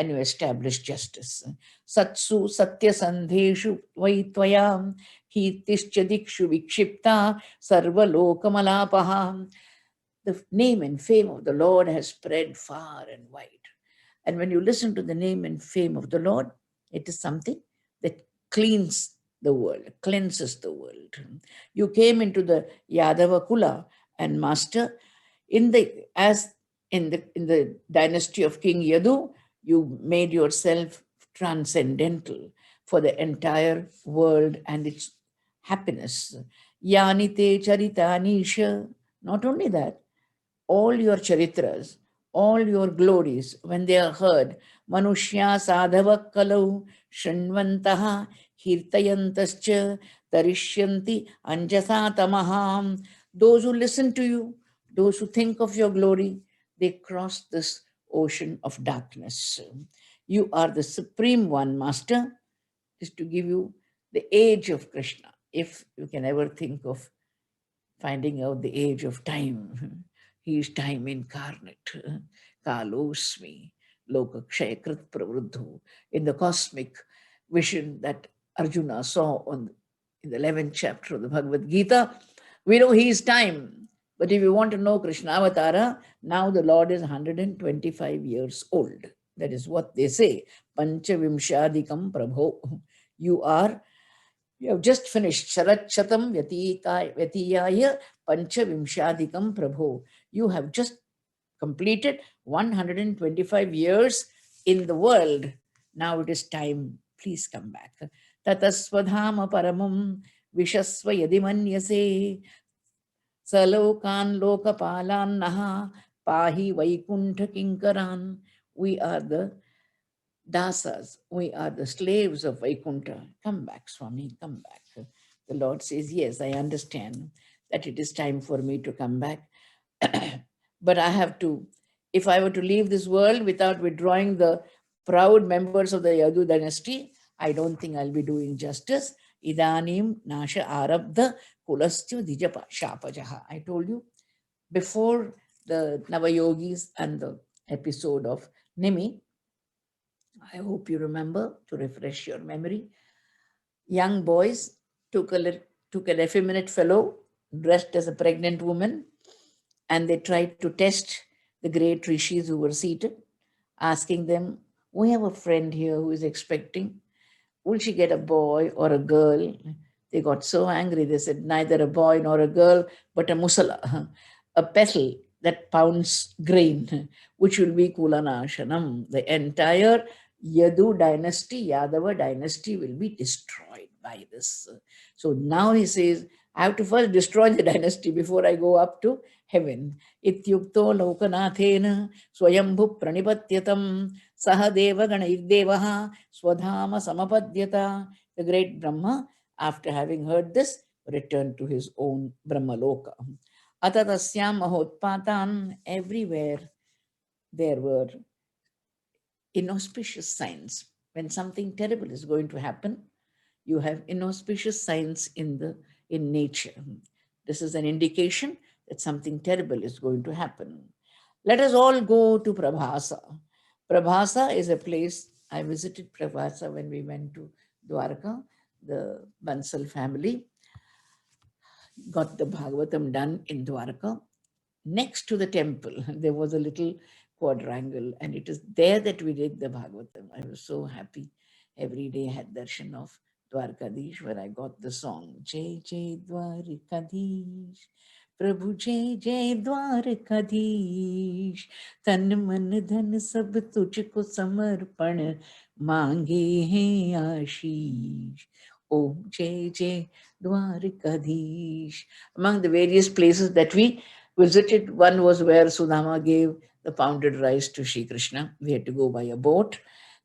and you establish justice. Satsu Satya Sandheshu Tvayam Kirtischa Dikshu Vikshipta Sarva Lokamalapaha. The name and fame of the Lord has spread far and wide. And when you listen to the name and fame of the Lord, it is something that cleans the world, cleanses the world. You came into the Yadava Kula, and master, in the dynasty of King Yadu, you made yourself transcendental for the entire world and its happiness. Yanite charitanisha. Not only that, all your charitras, all your glories, when they are heard, manushya sadhava kalau shanvantaha hirtayantascha tarishyanti anjasa tamaham. Those who listen to you, those who think of your glory, they cross this ocean of darkness. You are the supreme one, Master, is to give you the age of Krishna, if you can ever think of finding out the age of time. He is time incarnate. Kalosmi, Lokakshayakrit Pravruddho. In the cosmic vision that Arjuna saw in the 11th chapter of the Bhagavad Gita, we know he is time. But if you want to know Krishna Avatara, now the Lord is 125 years old. That is what they say. Panchavimshadikam Prabho. You have just finished Sharat Shatam Vyatiyaya Panchavimshadikam Prabho. You have just completed 125 years in the world. Now it is time. Please come back. Tataswadhama Paramam Vishasva Yadimanyase Salokan Lokapalan Naha Pahi Vaikuntha Kinkaran. We are the dasas, we are the slaves of Vaikuntha. Come back, Swami, come back. The Lord says, yes, I understand that it is time for me to come back. But I have to, if I were to leave this world without withdrawing the proud members of the Yadu dynasty, I don't think I'll be doing justice. Idanim Nasha Arabdha Kulastya Dijapa Shapajaha. I told you before the Navayogis and the episode of Nimi, I hope you remember, to refresh your memory. Young boys took an effeminate fellow dressed as a pregnant woman, and they tried to test the great rishis who were seated, asking them, we have a friend here who is expecting. Will she get a boy or a girl? They got so angry. They said, neither a boy nor a girl, but a musala, a pestle that pounds grain, which will be Kulanashanam. The entire Yadu dynasty, Yadava dynasty will be destroyed by this. So now he says, I have to first destroy the dynasty before I go up to heaven. Ityukto lokanathena swayambhu pranipatyatam sahadeva ganaidevaha swadhama samapadyata. The great Brahma, after having heard this, returned to his own Brahmaloka. Atatasyam mahotpatan. Everywhere there were inauspicious signs. When something terrible is going to happen, you have inauspicious signs in nature. This is an indication that something terrible is going to happen. Let us all go to Prabhasa. Prabhasa is a place, I visited Prabhasa when we went to Dwarka. The Bansal family got the Bhagavatam done in Dwarka. Next to the temple, there was a little quadrangle, and it is there that we did the Bhagavatam. I was so happy. Every day I had darshan of Dwarkadish, where I got the song, Jai Jai Dwarkadish, Prabhu Jai Jai Dwarkadish, Tan Man Dhan Sab Tujhko Samarpan, Mange Hain Ashish. Om Jai Jai Dwarkadish. Among the various places that we visited, one was where Sudama gave the pounded rice to Shri Krishna. We had to go by a boat.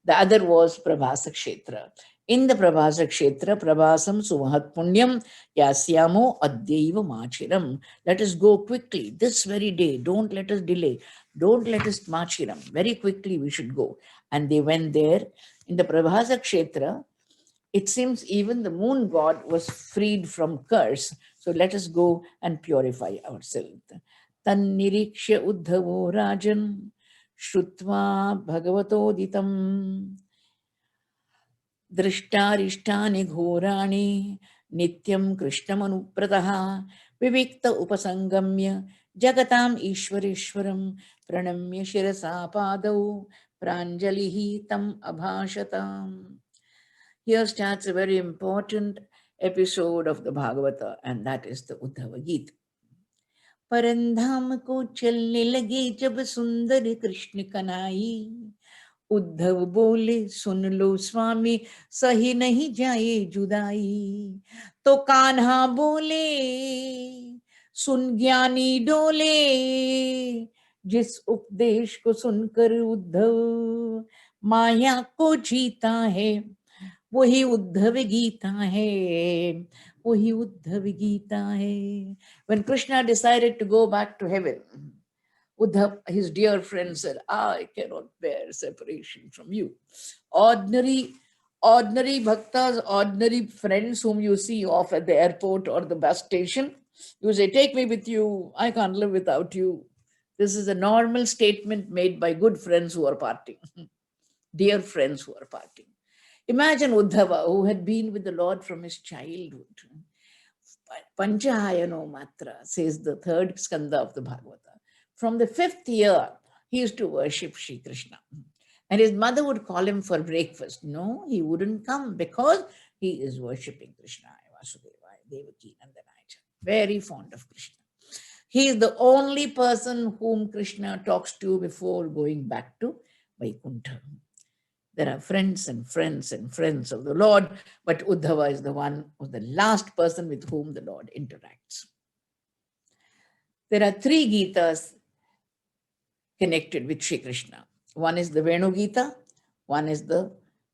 The other was Prabhasa Kshetra. In the Prabhasa Kshetra, Prabhasam Sumahat Punyam Yasyamo Adyaiva Machiram. Let us go quickly, this very day. Don't let us delay. Don't let us Machiram. Very quickly we should go. And they went there. In the Prabhasa Kshetra, it seems even the moon god was freed from curse. So let us go and purify ourselves. Tan niriksha uddhavo rajan Shrutva bhagavatoditam दृष्टारिष्टानि घोराणि नित्यं कृष्णमनुव्रतः विविक्त उपसंगम्य जगताम् ईश्वरेश्वरं प्रणम्य शिरसा पादौ प्राञ्जलिः तम् अभाषताम्. Here starts a very important episode of the Bhagavata, and that is the Uddhava Gita. Paramdham को चलने लगे जब सुंदर कृष्ण कन्हई, उद्धव बोले सुन लो स्वामी सही नहीं जाए जुदाई। तो कान्हा बोले सुन ज्ञानी डोले, जिस उपदेश को सुनकर उद्धव माया को जीता है, वही उद्धव गीता है, वही उद्धव गीता है। When Krishna decided to go back to heaven, Uddhav, his dear friend, said, I cannot bear separation from you. Ordinary bhaktas, ordinary friends whom you see off at the airport or the bus station, you say, take me with you, I can't live without you. This is a normal statement made by good friends who are parting, dear friends who are parting. Imagine Uddhava, who had been with the Lord from his childhood. Panchahayano Matra, says the third skanda of the Bhagavata. From the 5th year, he used to worship Sri Krishna. And his mother would call him for breakfast. No, he wouldn't come because he is worshipping Krishna, Vasudeva, Devaki, Nandana. Very fond of Krishna. He is the only person whom Krishna talks to before going back to Vaikuntha. There are friends and friends and friends of the Lord, but Uddhava is the one who's the last person with whom the Lord interacts. There are 3 Gitas connected with Sri Krishna. One is the Venu Gita, one is the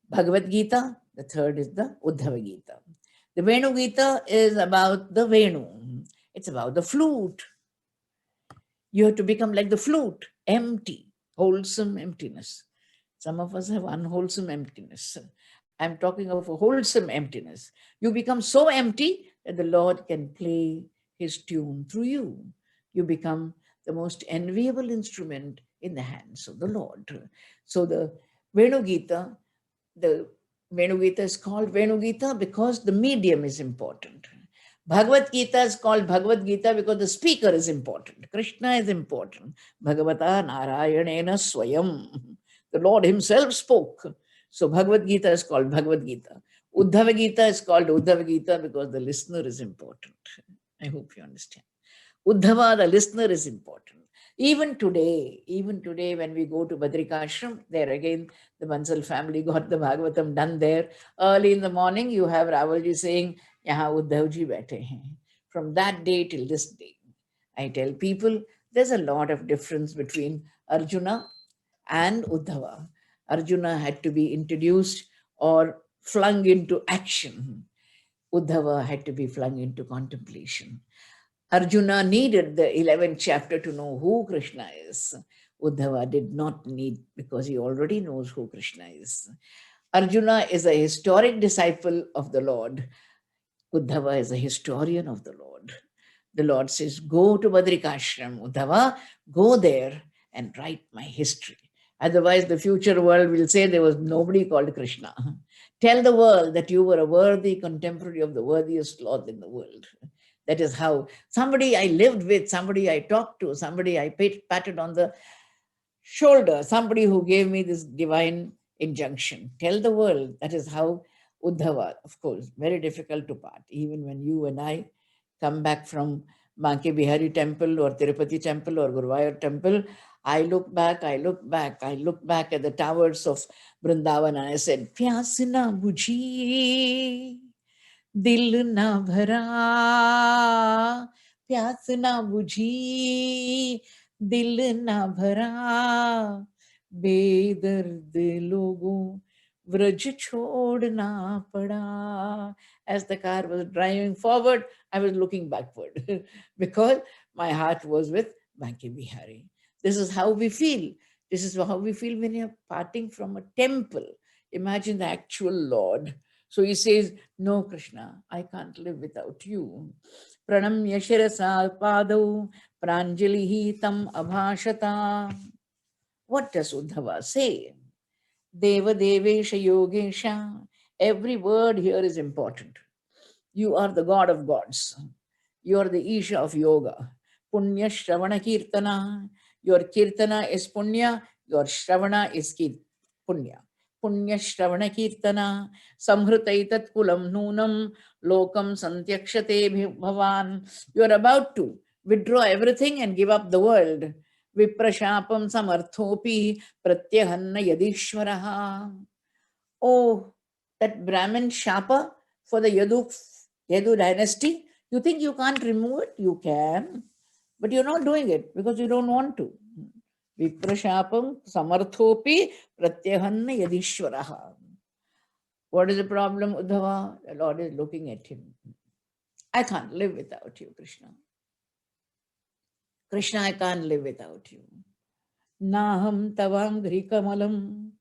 Bhagavad Gita, the third is the Uddhava Gita. The Venu Gita is about the Venu. It's about the flute. You have to become like the flute, empty, wholesome emptiness. Some of us have unwholesome emptiness. I'm talking of a wholesome emptiness. You become so empty that the Lord can play his tune through you. You become the most enviable instrument in the hands of the Lord. So the Venu Gita is called Venu Gita because the medium is important. Bhagavad Gita is called Bhagavad Gita because the speaker is important. Krishna is important. Bhagavata Narayanena Swayam. The Lord himself spoke. So Bhagavad Gita is called Bhagavad Gita. Uddhava Gita is called Uddhava Gita because the listener is important. I hope you understand. Uddhava, the listener, is important. Even today, when we go to Badrikashram, there again, the Bansal family got the Bhagavatam done there. Early in the morning, you have Ravalji saying, Yaha Uddhavji baithe hain. From that day till this day, I tell people, there's a lot of difference between Arjuna and Uddhava. Arjuna had to be introduced or flung into action. Uddhava had to be flung into contemplation. Arjuna needed the 11th chapter to know who Krishna is. Uddhava did not need because he already knows who Krishna is. Arjuna is a historic disciple of the Lord. Uddhava is a historian of the Lord. The Lord says, go to Badrikashram, Uddhava, go there and write my history. Otherwise, the future world will say there was nobody called Krishna. Tell the world that you were a worthy contemporary of the worthiest Lord in the world. That is how somebody I lived with, somebody I talked to, somebody I patted on the shoulder, somebody who gave me this divine injunction. Tell the world. That is how Uddhava, of course, very difficult to part. Even when you and I come back from Banke Bihari temple or Tirupati temple or Guruvayur temple, I look back at the towers of Vrindavan and I said, Pyas na bujhi, dil na bhara, प्यास ना बुझी दिल ना भरा, बेदर्द लोगों व्रज छोड़ना पड़ा. As the car was driving forward, I was looking backward because my heart was with Banke Bihari. This is how we feel. This is how we feel when you're parting from a temple. Imagine the actual Lord. So he says, no, Krishna, I can't live without you. Pranamya shirasa padau pranjalihi tam abhashata. What does Uddhava say? Deva Devesha Yogesha. Every word here is important. You are the God of gods. You are the Isha of yoga. Punya Shravana Kirtana. Your Kirtana is Punya, your Shravana is Punya. Punya Shravana Kirtana. Samhrutaitat Kulam Noonam. Lokam Santyakshate Bhavan. You are about to withdraw everything and give up the world. Viprashapam Samarthopi Pratyahanna Yadishwaraha. Oh, that Brahmin Shapa for the Yadu dynasty, you think you can't remove it? You can, but you're not doing it because you don't want to. Viprashapam samarthopi pratyahanna yadishwaraha. What is the problem, Uddhava? The Lord is looking at him. I can't live without you, Krishna. Krishna, I can't live without you. Naham tavam grikamalam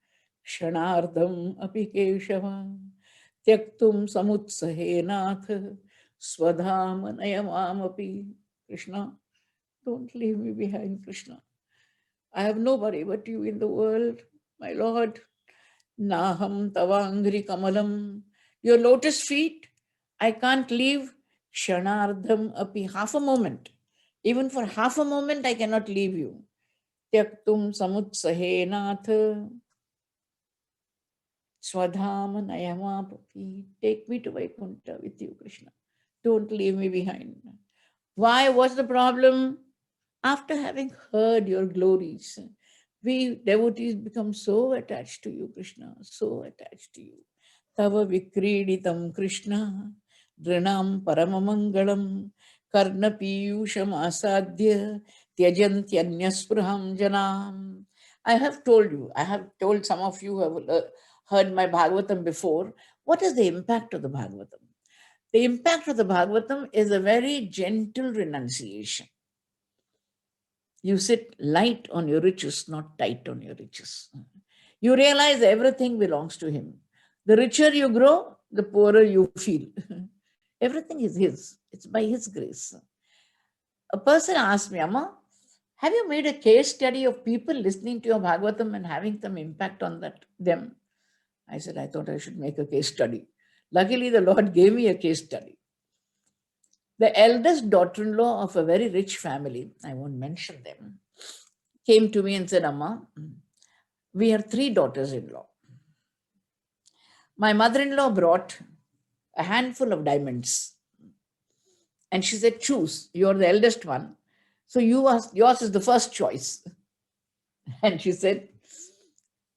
kshanardam api keshava tyaktum samutsahe nath swadham nayamamapi. Krishna, don't leave me behind, Krishna. I have nobody but you in the world, my Lord. Naham tavangri kamalam. Your lotus feet, I can't leave. Kshanardham api, half a moment. Even for half a moment, I cannot leave you. Tyaktum samutsahe nath swadham nayamapi. Take me to Vaikuntha with you, Krishna. Don't leave me behind. Why? What's the problem? After having heard your glories, we devotees become so attached to you, Krishna, so attached to you. Tava vikriditam Krishna, drinam paramamangalam, karna piyusham asadhya, tyajantyanyaspraham janam. I have told you, I have told some of you who have heard my Bhagavatam before, what is the impact of the Bhagavatam? The impact of the Bhagavatam is a very gentle renunciation. You sit light on your riches, not tight on your riches. You realize everything belongs to him. The richer you grow, the poorer you feel. Everything is his. It's by his grace. A person asked me, Amma, have you made a case study of people listening to your Bhagavatam and having some impact on them? I said, I thought I should make a case study. Luckily, the Lord gave me a case study. The eldest daughter-in-law of a very rich family, I won't mention them, came to me and said, Amma, we have 3 daughters-in-law. My mother-in-law brought a handful of diamonds. And she said, choose, you're the eldest one. So yours is the first choice. And she said,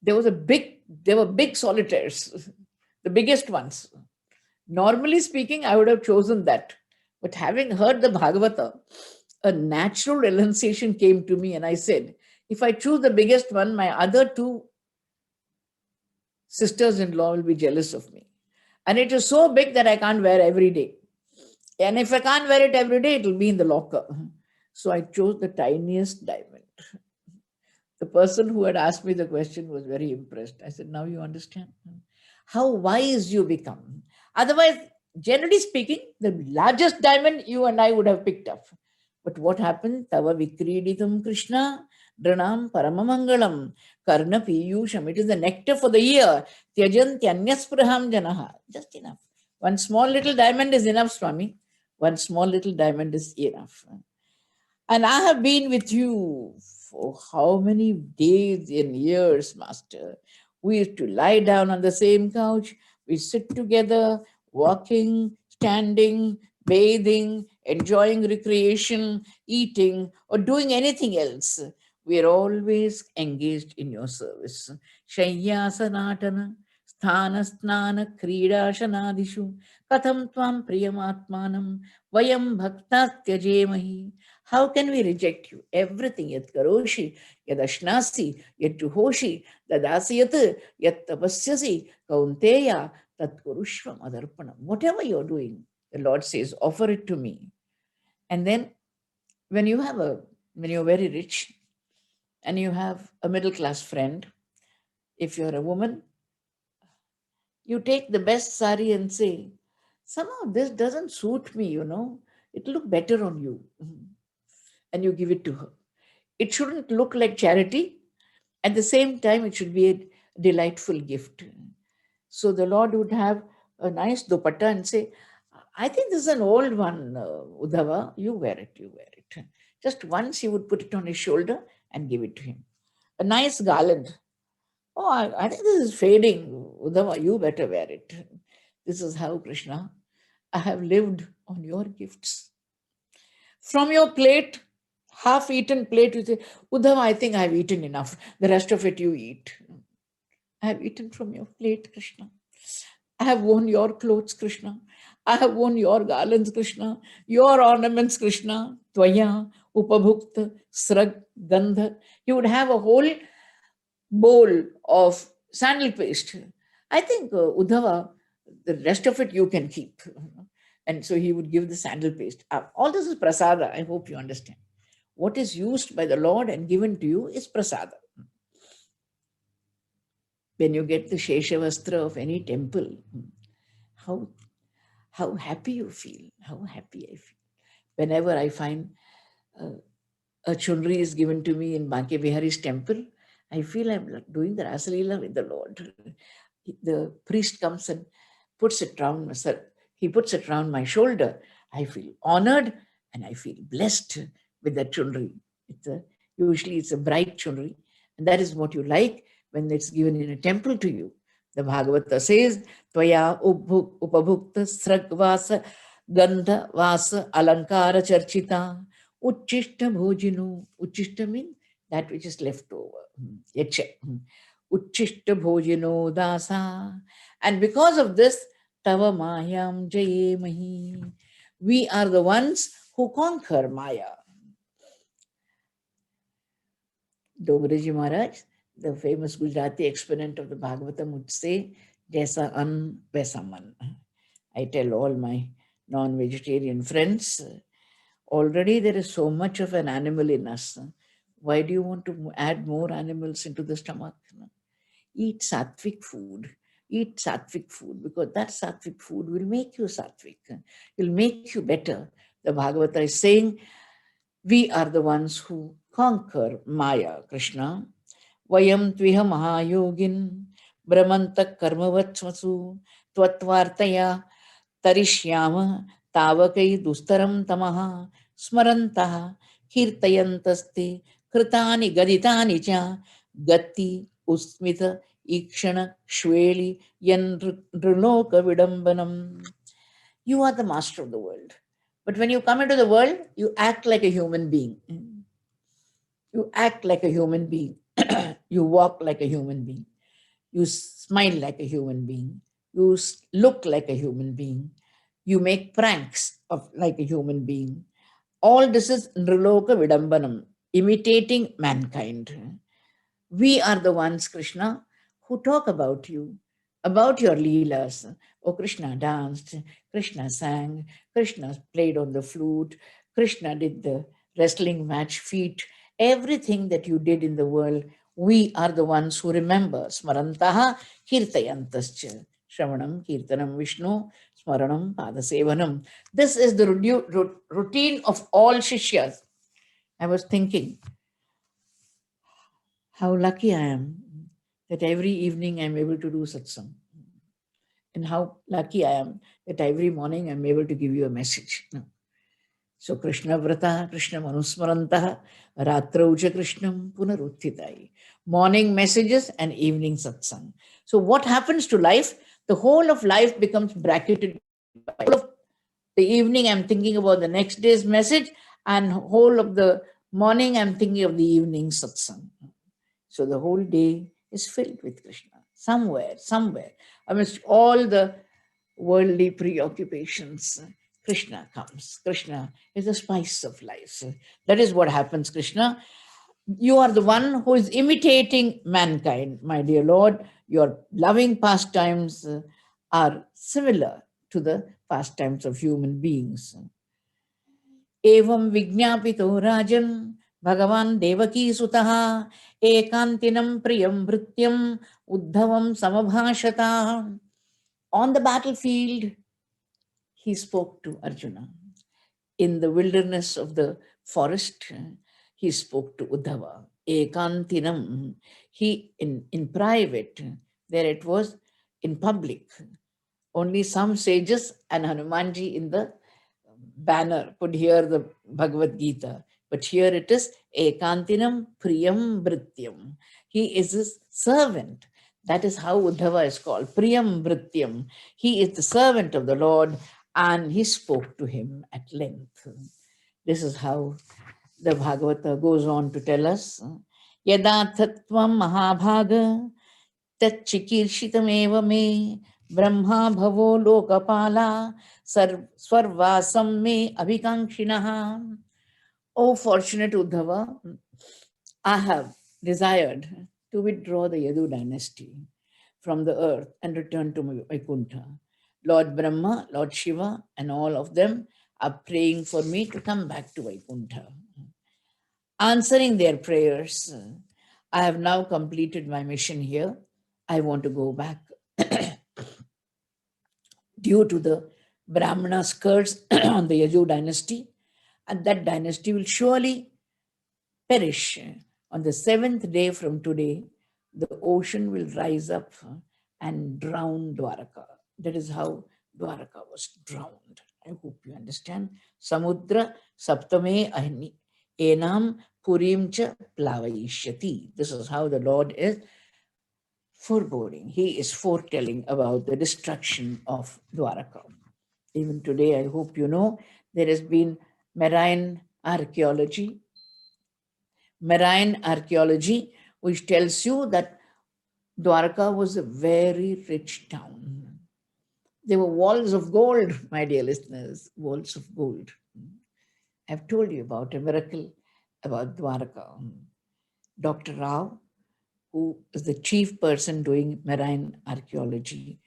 there were big solitaires, the biggest ones. Normally speaking, I would have chosen that. But having heard the Bhagavata, a natural renunciation came to me and I said, if I choose the biggest one, my other 2 sisters-in-law will be jealous of me. And it is so big that I can't wear every day. And if I can't wear it every day, it will be in the locker. So I chose the tiniest diamond. The person who had asked me the question was very impressed. I said, now you understand how wise you become. Otherwise, generally speaking, the largest diamond you and I would have picked up. But what happened? Tava vikriditam Krishna, dranam paramamangalam, karna piyusham. It is the nectar for the ear. Tyajantyanyaspraham janaha. Just enough. One small little diamond is enough, Swami. One small little diamond is enough. And I have been with you for how many days and years, Master? We used to lie down on the same couch. We sit together, walking, standing, bathing, enjoying recreation, eating, or doing anything else. We are always engaged in your service. Shayyasanatana, sthana snana, krida shanadishu, katham tvam priyamatmanam, vayam bhakta tyajemahi. How can we reject you? Everything, yat karoshi, yad ashnasi, yat juhoshi, dadasiyat, yat tapasyasi, kaunteya, tat kurushvam adarpanam. Whatever you're doing, the Lord says, offer it to me. And then when you're very rich and you have a middle class friend, if you're a woman, you take the best sari and say, somehow this doesn't suit me, it'll look better on you. And you give it to her. It shouldn't look like charity. At the same time, it should be a delightful gift. So the Lord would have a nice dupatta and say, I think this is an old one, Uddhava. You wear it, you wear it. Just once he would put it on his shoulder and give it to him. A nice garland. Oh, I think this is fading. Uddhava, you better wear it. This is how, Krishna, I have lived on your gifts. From your plate, half-eaten plate, you say, Uddhava, I think I've eaten enough. The rest of it you eat. I have eaten from your plate, Krishna. I have worn your clothes, Krishna. I have worn your garlands, Krishna. Your ornaments, Krishna. Tvaya, Upabhukta, Srag, Gandha. You would have a whole bowl of sandal paste. I think, Uddhava, the rest of it you can keep. And so he would give the sandal paste. All this is prasada. I hope you understand. What is used by the Lord and given to you is prasada. When you get the Sheshavastra of any temple, how happy you feel, how happy I feel. Whenever I find a chunri is given to me in Banke Bihari's temple, I feel I'm doing the Rasalila with the Lord. The priest comes and puts it around myself. He puts it around my shoulder. I feel honored and I feel blessed with that chunri. Usually it's a bright chunri, and that is what you like when it's given in a temple to you. The Bhagavata says, Tvaya upabhukta sragvasa gandha vasa alankara charchita uchishta bhojino. Uchishta means that which is left over. Yacha. Uchishta bhojino dasa. And because of this, tava mayam jaye mahi. We are the ones who conquer Maya. Dograji Maharaj, the famous Gujarati exponent of the Bhagavatam, would say, Jaisa an, vaisa man. I tell all my non-vegetarian friends, already there is so much of an animal in us. Why do you want to add more animals into the stomach? Eat sattvic food. Eat sattvic food, because that sattvic food will make you sattvic. It will make you better. The Bhagavata is saying, we are the ones who conquer Maya, Krishna. Vayam tviha mahayogin brahmantak karmavatsmasu tvatvartaya tarishyama tavakai dustaram tamaha smarantaha kirtayantaste kritani gaditani cha gati usmita ikshana shveli yan nruloka vidambanam. You are the master of the world. But when you come into the world, you act like a human being. You act like a human being. You walk like a human being. You smile like a human being. You look like a human being. You make pranks of like a human being. All this is Nriloka Vidambanam, imitating mankind. We are the ones, Krishna, who talk about you, about your leelas. Oh, Krishna danced, Krishna sang, Krishna played on the flute, Krishna did the wrestling match feat. Everything that you did in the world, we are the ones who remember. Smarantaha kirtayantascha. Shravanam, Kirtanam, Vishnu, Smaranam, Padasevanam. This is the routine of all Shishyas. I was thinking, how lucky I am that every evening I'm able to do satsang. And how lucky I am that every morning I'm able to give you a message. So Krishna Vrata, Krishna Manusmarantaha, Ratrauja Krishnam Punaruthitai. Morning messages and evening satsang. So what happens to life? The whole of life becomes bracketed by all of the evening I'm thinking about the next day's message, and whole of the morning I'm thinking of the evening satsang. So the whole day is filled with Krishna. Somewhere, amidst all the worldly preoccupations, Krishna comes. Krishna is the spice of life. That is what happens, Krishna. You are the one who is imitating mankind, my dear Lord. Your loving pastimes are similar to the pastimes of human beings. Evam vignapito rajan Bhagavan Devaki Sutaha Ekantinam Priyam Vrityam Uddhavam Samabhashata. On the battlefield, he spoke to Arjuna. In the wilderness of the forest, he spoke to Uddhava. Ekantinam. He, in private, there it was in public. Only some sages and Hanumanji in the banner could hear the Bhagavad Gita. But here it is Ekantinam Priyam Brityam. He is his servant. That is how Uddhava is called. Priyam Brityam. He is the servant of the Lord and he spoke to him at length. This is how the Bhagavata goes on to tell us. Yada tattvam mahabhaga तच्चिकीर्षितमेव may Brahma भवो लोकपाला स्वर्वासं may अभिकांक्षिणः. O fortunate Uddhava, I have desired to withdraw the Yadu dynasty from the earth and return to Vaikuntha. Lord Brahma, Lord Shiva, and all of them are praying for me to come back to Vaikuntha. Answering their prayers, I have now completed my mission here. I want to go back. Due to the Brahmana's curse on the Yaju dynasty, and that dynasty will surely perish. On the seventh day from today, the ocean will rise up and drown Dwaraka. That is how Dwaraka was drowned. I hope you understand. Samudra saptame ahni enam purim cha plavayishyati. This is how the Lord is foreboding. He is foretelling about the destruction of Dwaraka. Even today, I hope you know, there has been marine archaeology, which tells you that Dwarka was a very rich town. There were walls of gold, my dear listeners, walls of gold. I've told you about a miracle about Dwarka. Dr. Rao, who is the chief person doing marine archaeology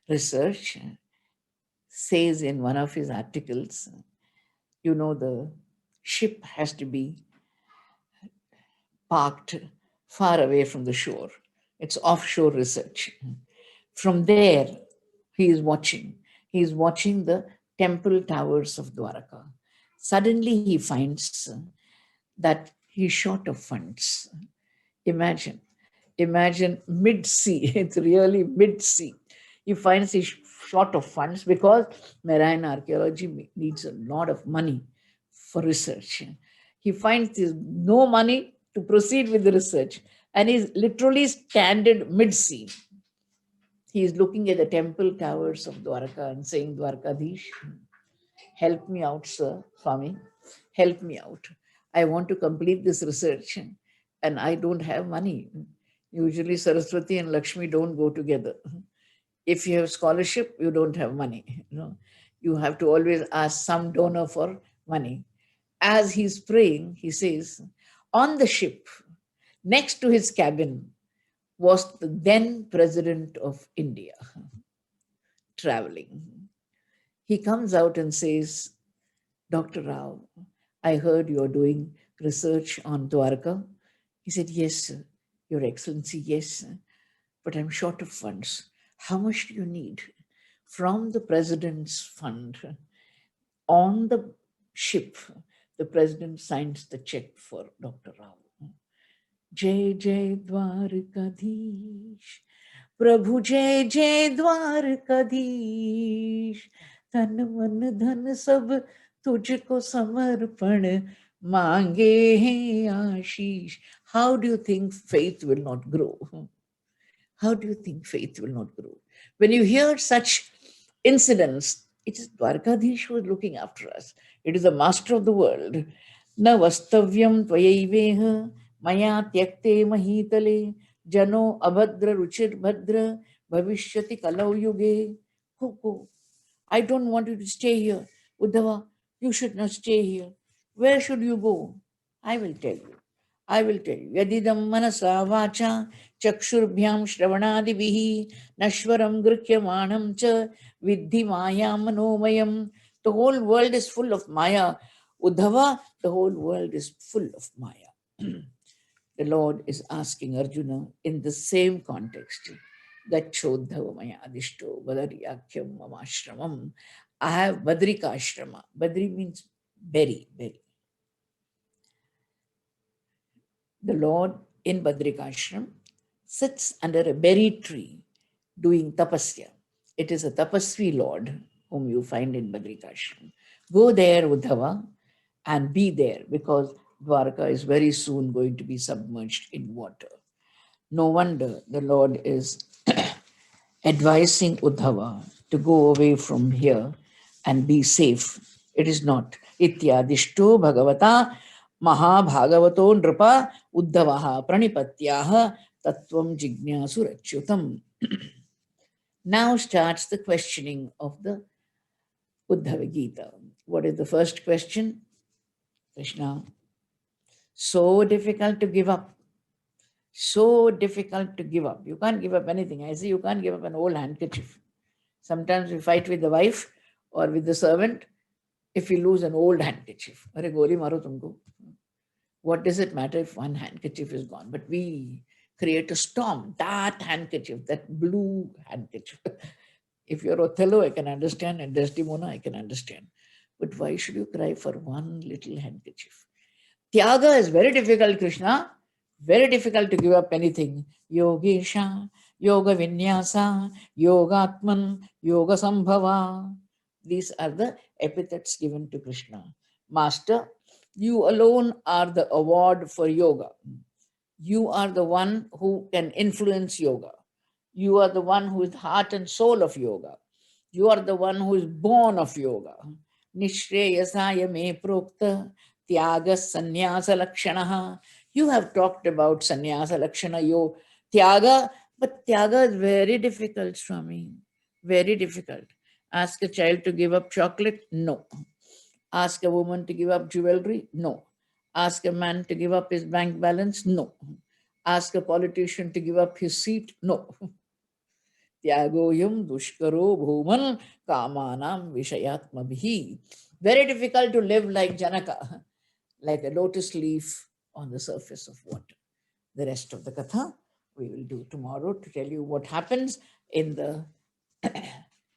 research, says in one of his articles, you know, the ship has to be parked far away from the shore. It's offshore research. From there, he is watching. He is watching the temple towers of Dwaraka. Suddenly, he finds that he's short of funds. Imagine mid-sea. It's really mid-sea. He finds he's short of funds because marine archaeology needs a lot of money for research. He finds there's no money to proceed with the research and he's literally stranded mid-sea. He is looking at the temple towers of Dwarka and saying, Dwarkadhish, help me out, sir, Swami, help me out. I want to complete this research and I don't have money. Usually Saraswati and Lakshmi don't go together. If you have scholarship, you don't have money. You have to always ask some donor for money. As he's praying, he says, on the ship, next to his cabin, was the then president of India traveling. He comes out and says, Dr. Rao, I heard you're doing research on Dwarka. He said, yes, sir. Your Excellency, yes, sir. But I'm short of funds. How much do you need? From the president's fund, on the ship, the president signs the check for Dr. Rao. Jai Jai Dwarkadhish, Prabhu Jai Jai Dwarkadhish, तन मन धन सब तुझको समर्पण मांगे हैं आशीष. How do you think faith will not grow? How do you think faith will not grow? When you hear such incidents, it is Dwarkadhish who is looking after us. It is the master of the world. Na vastavyam tvayaiveha maya tyakte mahitale jano abhadra ruchir bhadra bhavishyati kalau yuge. Go. I don't want you to stay here. Uddhava, you should not stay here. Where should you go? I will tell you. I will tell you. Yadidam manasa vacha chakshurabhyam shravanadivihi nashvaram grikyamanam cha vidhi maya manomayam. The whole world is full of maya. Uddhava, the whole world is full of maya. The Lord is asking Arjuna in the same context. Gacchodhava maya adishto badariyakyam mamashramam. I have Badrika ashrama. Badri means berry. the Lord in Badrikashram sits under a berry tree doing tapasya. It is a tapasvi Lord whom you find in Badrikashram. Go there, Uddhava, and be there, because Dwarka is very soon going to be submerged in water. No wonder the Lord is advising Uddhava to go away from here and be safe. It is not. Ityadishto bhagavata mahabhagavato nripa uddhavaha pranipatyaha tattvam jignasu rachyutam. Now starts the questioning of the Uddhava Gita. What is the first question? Krishna, so difficult to give up. So difficult to give up. You can't give up anything. I say you can't give up an old handkerchief. Sometimes we fight with the wife or with the servant if we lose an old handkerchief. Are gori maro tumko. What does it matter if one handkerchief is gone? But we create a storm. That handkerchief, that blue handkerchief. If you're Othello, I can understand, and Desdemona, I can understand. But why should you cry for one little handkerchief? Tyaga is very difficult, Krishna. Very difficult to give up anything. Yogesha, Yoga Vinyasa, Yogatman, Yoga Sambhava. These are the epithets given to Krishna. Master, you alone are the award for yoga. You are the one who can influence yoga. You are the one who is the heart and soul of yoga. You are the one who is born of yoga. Nishreyasaya me prokta tyaga sannyasa lakshanaha. You have talked about sannyasa lakshana, yo tyaga, but tyaga is very difficult, Swami. Very difficult. Ask a child to give up chocolate? No. Ask a woman to give up jewelry? No. Ask a man to give up his bank balance? No. Ask a politician to give up his seat? No. Tyagoyam dushkaro bhuman kamanam vishayatmabhi. Very difficult to live like Janaka, like a lotus leaf on the surface of water. The rest of the katha we will do tomorrow to tell you what happens in the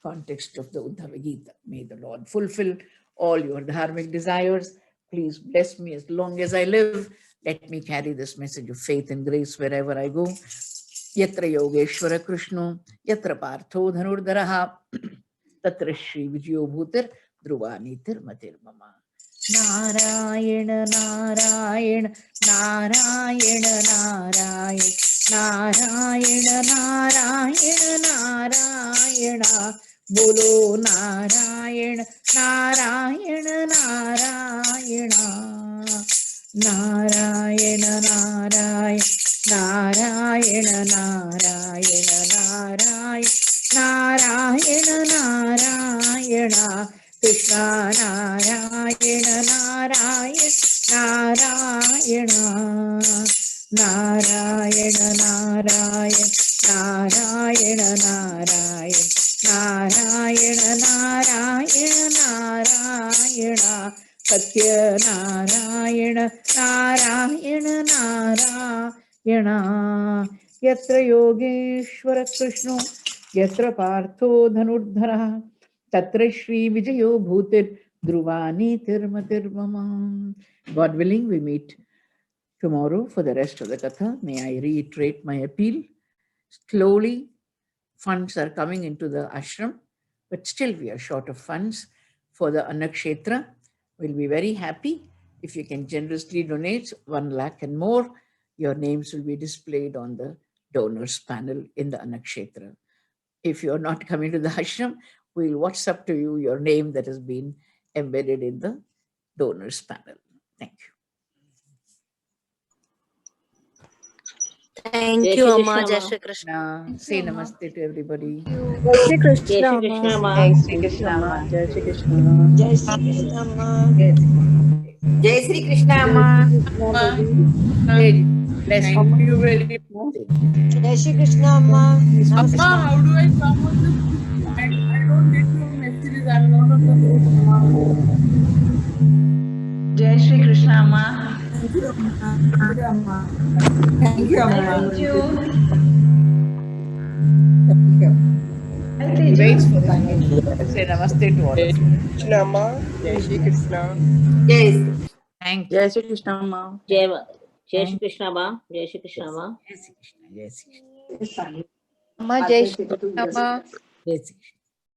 context of the Uddhava Gita. May the Lord fulfill all your dharmic desires. Please bless me as long as I live. Let me carry this message of faith and grace wherever I go. Yatra Yogeshwara Krishno, Yatra Partho Dhanurdharaha, Tatra Shri Vijayo Bhutir, Dhruvanitir Matir Mama. Narayana, Narayana, Narayana, Narayana, Narayana, Narayana, Narayana, Bolo Narayana, Narayana, Narayana, Narayana, Narayana. Narayana, Narayana, Narayana, Narayana, Krishna, Narayana, Narayana, Narayana, Narayana, Narayana, Narayana, Narayana, Narayana, Satya Narayana, Narayana, Narayana. Yatra Yogeshwara Krishno, Yatra Partho Dhanurdhara, Tatra Shri Vijayo Bhutir, Dhruvani Tirmatir Mama. God willing, we meet tomorrow for the rest of the katha. May I reiterate my appeal. Slowly, funds are coming into the ashram, but still we are short of funds for the Annakshetra. We'll be very happy if you can generously donate 1 lakh and more. Your names will be displayed on the donors panel in the Annakshetra. If you're not coming to the ashram, we'll WhatsApp to you your name that has been embedded in the donors panel. Thank you. Thank you, Amma. Jai Shri Krishna. Say namaste to everybody. Jai Shri Krishna, Amma. Jai Shri Krishna, Amma. Jai Shri Krishna. Jai Shri Krishna, Amma. Jai Shri Krishna, Amma. Hey, bless Amma. you very much. Jai Shri Krishna, Amma. Amma, how do I come on this? I don't get your messages. I'm not on the road, Amma. Jai Shri Krishna, Amma. Thank you, Amma. Thank you, Amma. Thank you. Thank you. He waits for his name. Say namaste to all of you. Krishna Amma, Jai Shri Krishna. Jai. Thank you. Jai Shri Krishna, Amma. Jai Mata. जय श्री कृष्ण माँ, जय श्री कृष्ण माँ। जय श्री कृष्ण, जय श्री कृष्ण, अम्मा जय श्री कृष्ण अम्मा जय श्री कृष्ण.